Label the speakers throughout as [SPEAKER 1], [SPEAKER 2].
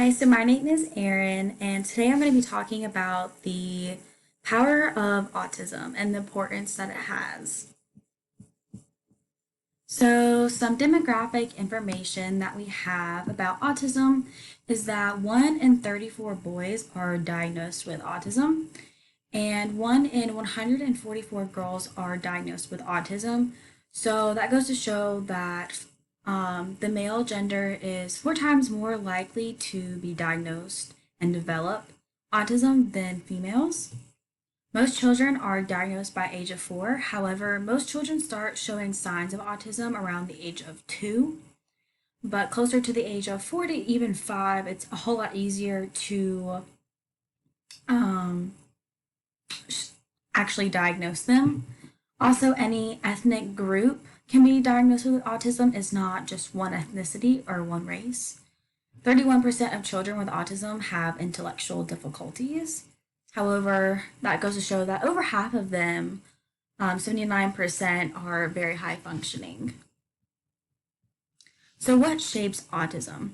[SPEAKER 1] Hi, so my name is Erin, and today I'm going to be talking about the power of autism and the importance that it has. So, some demographic information that we have about autism is that 1 in 34 boys are diagnosed with autism, and 1 in 144 girls are diagnosed with autism. So, that goes to show that the male gender is 4 times more likely to be diagnosed and develop autism than females. Most children are diagnosed by age of 4. However, most children start showing signs of autism around the age of 2. But closer to the age of 4 to even 5, it's a whole lot easier to um, actually diagnose them. Also, any ethnic group can be diagnosed with autism. It's not just one ethnicity or one race. 31% of children with autism have intellectual difficulties. However, that goes to show that over half of them, 79%, are very high functioning. So, what shapes autism?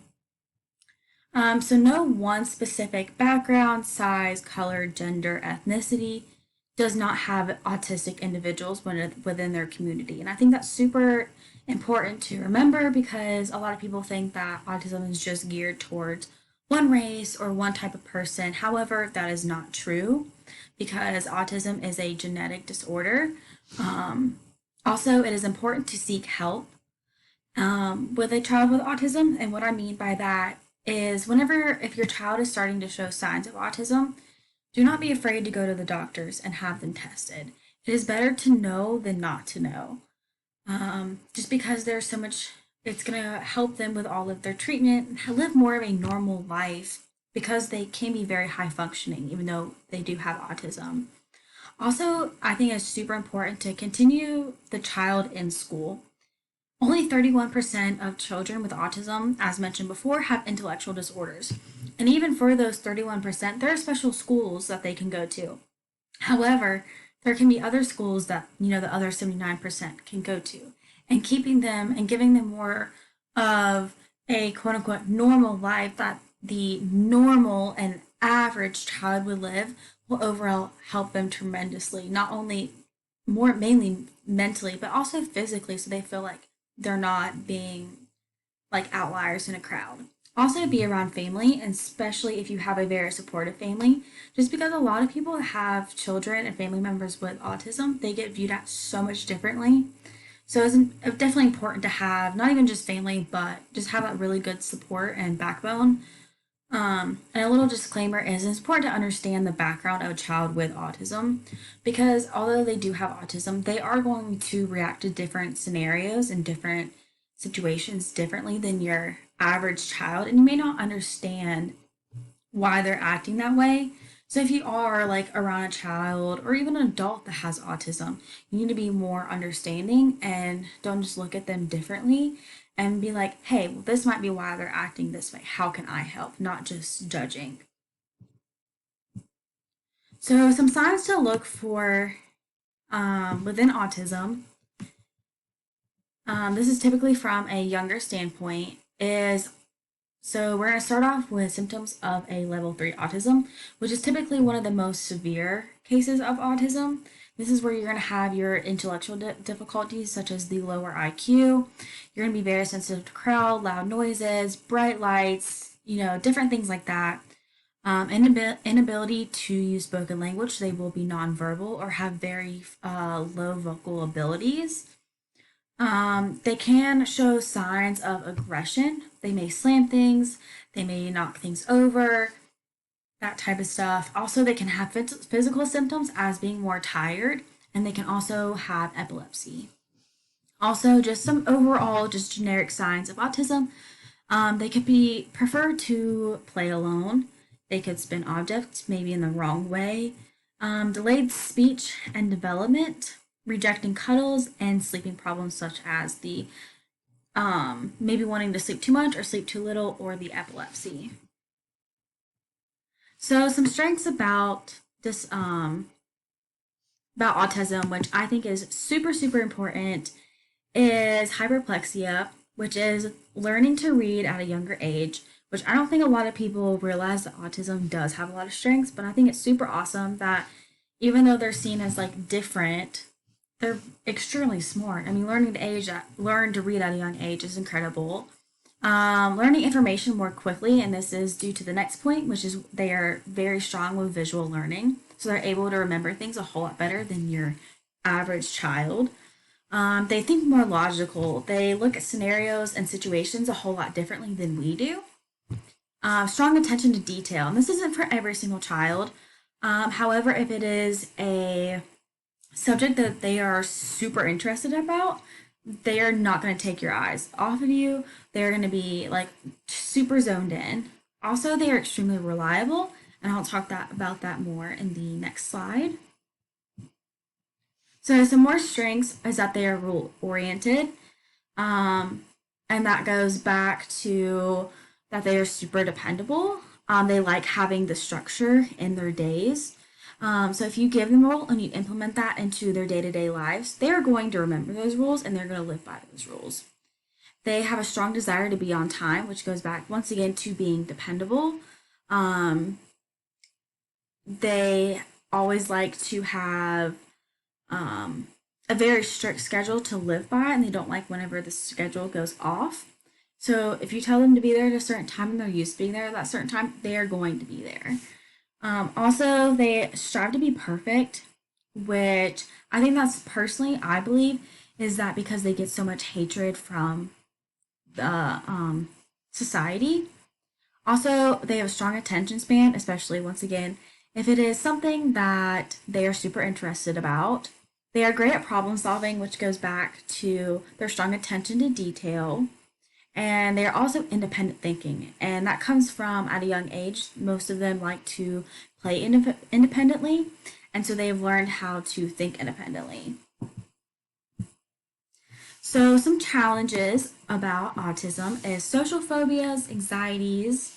[SPEAKER 1] So, no one specific background, size, color, gender, ethnicity does not have autistic individuals within their community. And I think that's super important to remember because a lot of people think that autism is just geared towards one race or one type of person. However, that is not true because autism is a genetic disorder. Also, it is important to seek help with a child with autism. And what I mean by that is if your child is starting to show signs of autism, do not be afraid to go to the doctors and have them tested. It is better to know than not to know. Just because there's so much, it's going to help them with all of their treatment and live more of a normal life because they can be very high functioning, even though they do have autism. Also, I think it's super important to continue the child in school. Only 31% of children with autism, as mentioned before, have intellectual disorders. And even for those 31%, there are special schools that they can go to. However, there can be other schools that, the other 79% can go to. And keeping them and giving them more of a quote unquote normal life that the normal and average child would live will overall help them tremendously. Not only mainly mentally, but also physically, so they feel like they're not being like outliers in a crowd. Also, be around family, and especially if you have a very supportive family, just because a lot of people have children and family members with autism, they get viewed at so much differently. So it's definitely important to have not even just family, but just have a really good support and backbone. And a little disclaimer is it's important to understand the background of a child with autism because although they do have autism, they are going to react to different scenarios and different situations differently than your average child, and you may not understand why they're acting that way. So if you are like around a child or even an adult that has autism, you need to be more understanding and don't just look at them differently and be like, hey, well, this might be why they're acting this way. How can I help? Not just judging. So some signs to look for within autism. This is typically from a younger standpoint. So we're going to start off with symptoms of a level 3 autism, which is typically one of the most severe cases of autism. This is where you're going to have your intellectual difficulties, such as the lower IQ. You're going to be very sensitive to crowd, loud noises, bright lights, different things like that. Inability to use spoken language. They will be nonverbal or have very low vocal abilities. They can show signs of aggression. They may slam things, they may knock things over, that type of stuff. Also, they can have physical symptoms as being more tired, and they can also have epilepsy. Also, just some overall, just generic signs of autism. They could be prefer to play alone. They could spin objects maybe in the wrong way. Delayed speech and development, rejecting cuddles, and sleeping problems such as the maybe wanting to sleep too much or sleep too little, or the epilepsy. So some strengths about this about autism, which I think is super important, is hyperplexia, which is learning to read at a younger age, which I don't think a lot of people realize that autism does have a lot of strengths, but I think it's super awesome that even though they're seen as like different, they're extremely smart. I mean, learn to read at a young age is incredible. Learning information more quickly, and this is due to the next point, which is they are very strong with visual learning. So they're able to remember things a whole lot better than your average child. They think more logical. They look at scenarios and situations a whole lot differently than we do. Strong attention to detail, and this isn't for every single child. However, if it is a subject that they are super interested about, they are not going to take your eyes off of you. They're going to be like super zoned in. Also, they are extremely reliable, and I'll talk about that more in the next slide. So some more strengths is that they are rule oriented, and that goes back to that they are super dependable. They like having the structure in their days. So if you give them a rule and you implement that into their day-to-day lives, they're going to remember those rules and they're going to live by those rules. They have a strong desire to be on time, which goes back once again to being dependable. They always like to have a very strict schedule to live by, and they don't like whenever the schedule goes off. So if you tell them to be there at a certain time and they're used to being there at that certain time, they are going to be there. Also, they strive to be perfect, which I think that's personally, I believe, is that because they get so much hatred from the society. Also, they have a strong attention span, especially once again, if it is something that they are super interested about. They are great at problem solving, which goes back to their strong attention to detail. And they are also independent thinking, and that comes from at a young age. Most of them like to play independently, and so they've learned how to think independently. So some challenges about autism is social phobias, anxieties,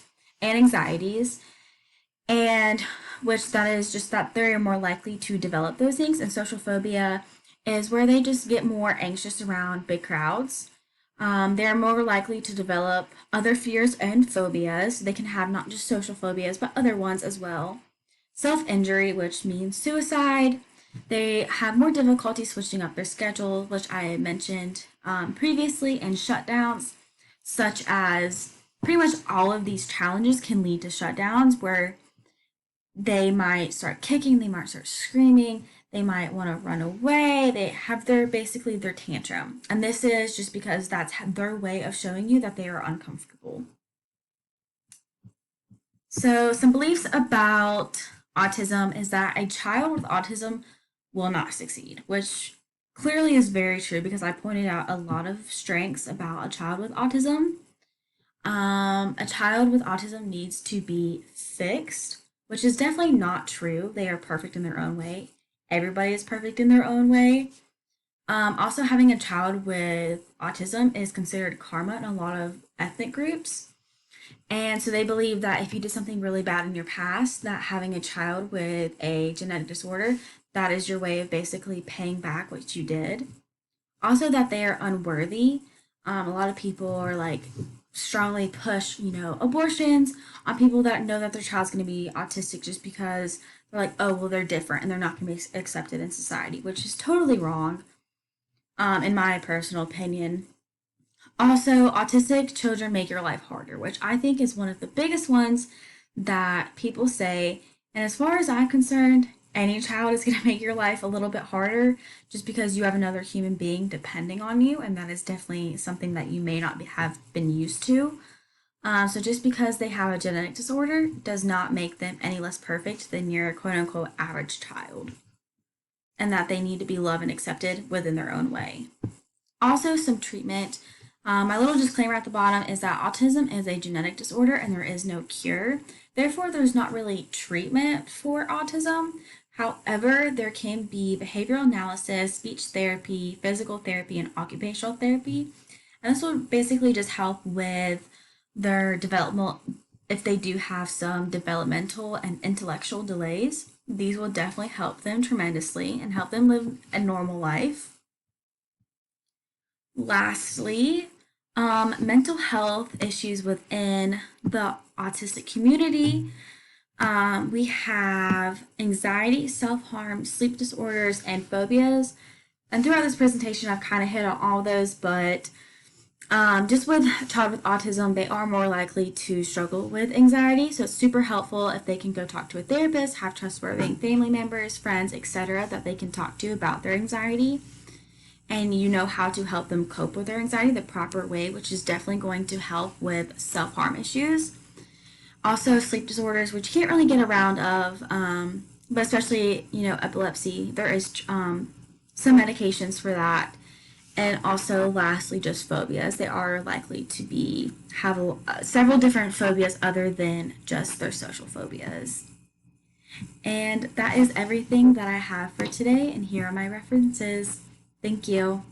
[SPEAKER 1] and which that is just that they're more likely to develop those things. And social phobia is where they just get more anxious around big crowds. They're more likely to develop other fears and phobias. They can have not just social phobias, but other ones as well. Self-injury, which means suicide. They have more difficulty switching up their schedule, which I mentioned previously, and shutdowns, such as pretty much all of these challenges can lead to shutdowns where they might start kicking, they might start screaming, they might want to run away, they have their tantrum. And this is just because that's their way of showing you that they are uncomfortable. So some beliefs about autism is that a child with autism will not succeed, which clearly is very true because I pointed out a lot of strengths about a child with autism. A child with autism needs to be fixed, which is definitely not true. They are perfect in their own way. Everybody is perfect in their own way. Also, having a child with autism is considered karma in a lot of ethnic groups. And so they believe that if you did something really bad in your past, that having a child with a genetic disorder, that is your way of basically paying back what you did. Also, that they are unworthy. A lot of people are like strongly push, abortions on people that know that their child's going to be autistic just because they're like, oh, well, they're different and they're not going to be accepted in society, which is totally wrong, in my personal opinion. Also, autistic children make your life harder, which I think is one of the biggest ones that people say. And as far as I'm concerned, any child is going to make your life a little bit harder just because you have another human being depending on you, and that is definitely something that you may not have been used to. So just because they have a genetic disorder does not make them any less perfect than your quote unquote average child, and that they need to be loved and accepted within their own way. Also, some treatment. My little disclaimer at the bottom is that autism is a genetic disorder and there is no cure. Therefore, there's not really treatment for autism. However, there can be behavioral analysis, speech therapy, physical therapy, and occupational therapy. And this will basically just help with their development. If they do have some developmental and intellectual delays, these will definitely help them tremendously and help them live a normal life. Lastly, Mental health issues within the autistic community. We have anxiety, self harm, sleep disorders, and phobias. And throughout this presentation, I've kind of hit on all those, but just with a child with autism, they are more likely to struggle with anxiety. So it's super helpful if they can go talk to a therapist, have trustworthy family members, friends, etc., that they can talk to about their anxiety. And you know how to help them cope with their anxiety the proper way, which is definitely going to help with self harm issues. Also, sleep disorders, which you can't really get around of, but especially epilepsy. There is some medications for that, and also lastly, just phobias. They are likely to be have several different phobias other than just their social phobias. And that is everything that I have for today. And here are my references. Thank you.